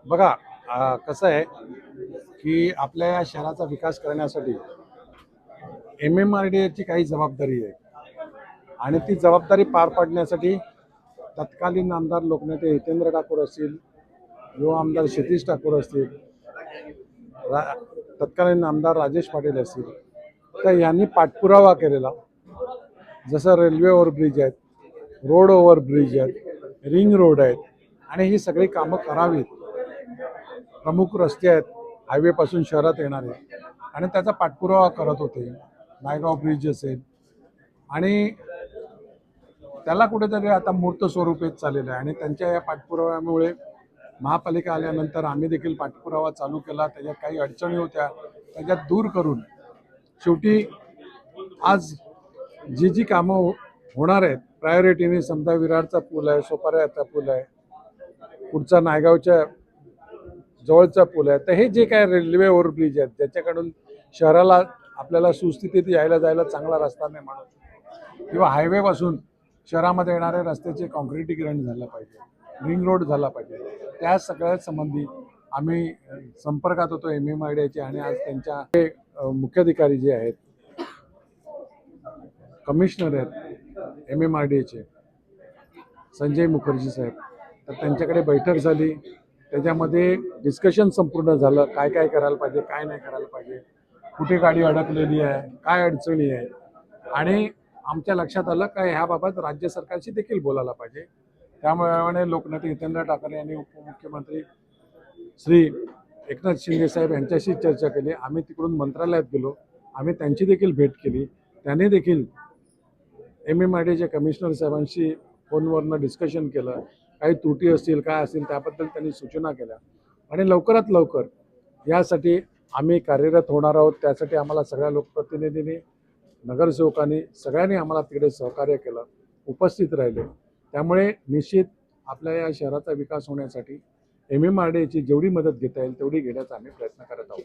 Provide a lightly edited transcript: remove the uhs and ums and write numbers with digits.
बघा, कसं आहे की आपल्या या शहराचा विकास करण्यासाठी MMRDAची काही जबाबदारी आहे आणि ती जबाबदारी पार पाडण्यासाठी तत्कालीन आमदार लोकनेते हितेंद्र ठाकूर असतील, युवा आमदार क्षितिज ठाकूर असतील, तत्कालीन आमदार राजेश पाटील असतील, तर यांनी पाठपुरावा केलेला. जसं रेल्वे ओव्हरब्रिज आहेत, रोड ओव्हरब्रिज आहेत, रिंग रोड आहेत आणि ही सगळी कामं करावीत. प्रमुख रस्ते आहेत हायवेपासून शहरात येणारे आणि त्याचा पाठपुरावा करत होते. नायगाव ब्रिज असेल आणि त्याला कुठेतरी आता मूर्त स्वरूपेत चाललेलं आहे आणि त्यांच्या या पाठपुराव्यामुळे महापालिका आल्यानंतर आम्ही देखील पाठपुरावा चालू केला. त्याच्यात काही अडचणी होत्या, त्याच्यात दूर करून शेवटी आज जी कामं होणार आहेत प्रायोरिटीने, समजा विरारचा पूल आहे, सोपाऱ्याचा पूल आहे, पुढचा नायगावच्या जवळचा पूल आहे, तर हे जे काय रेल्वे ओव्हरब्रिज आहेत ज्याच्याकडून शहराला आपल्याला सुस्थितीत यायला जायला चांगला रस्ता निर्माण होतो, किंवा हायवेपासून शहरामध्ये येणारे रस्त्याचे कॉन्क्रिटीकरण झालं पाहिजे, रिंग रोड झाला पाहिजे, त्या सगळ्या संबंधी आम्ही संपर्कात होतो MMRDAचे. आणि आज त्यांच्या मुख्याधिकारी जे आहेत, कमिशनर आहेत MMRDAचे संजय मुखर्जी साहेब, तर त्यांच्याकडे बैठक झाली. त्याच्यामध्ये डिस्कशन संपूर्ण झालं, काय काय करायला पाहिजे, काय नाही करायला पाहिजे, कुठे गाडी अडकलेली आहे, काय अडचणी आहे. आणि आमच्या लक्षात आलं का ह्याबाबत राज्य सरकारशी देखील बोलायला पाहिजे. त्यामुळे लोकनेते हितेंद्र ठाकरे यांनी उपमुख्यमंत्री श्री एकनाथ शिंदे साहेब यांच्याशी चर्चा केली. आम्ही तिकडून मंत्रालयात गेलो, आम्ही त्यांची देखील भेट केली. त्यांनी देखील MMRDAच्या कमिशनर साहेबांशी फोनवरनं डिस्कशन केलं. काही त्रुटी असतील, काय असतील, त्याबद्दल त्यांनी सूचना केल्या आणि लवकरात लवकर यासाठी आम्ही कार्यरत होणार आहोत. त्यासाठी आम्हाला सगळ्या लोकप्रतिनिधींनी, नगरसेवकांनी, सगळ्यांनी आम्हाला तिकडे सहकार्य केलं, उपस्थित राहिले. त्यामुळे निश्चित आपल्या या शहराचा विकास होण्यासाठी MMRDAची जेवढी मदत घेता येईल तेवढी घेण्याचा आम्ही प्रयत्न करत आहोत.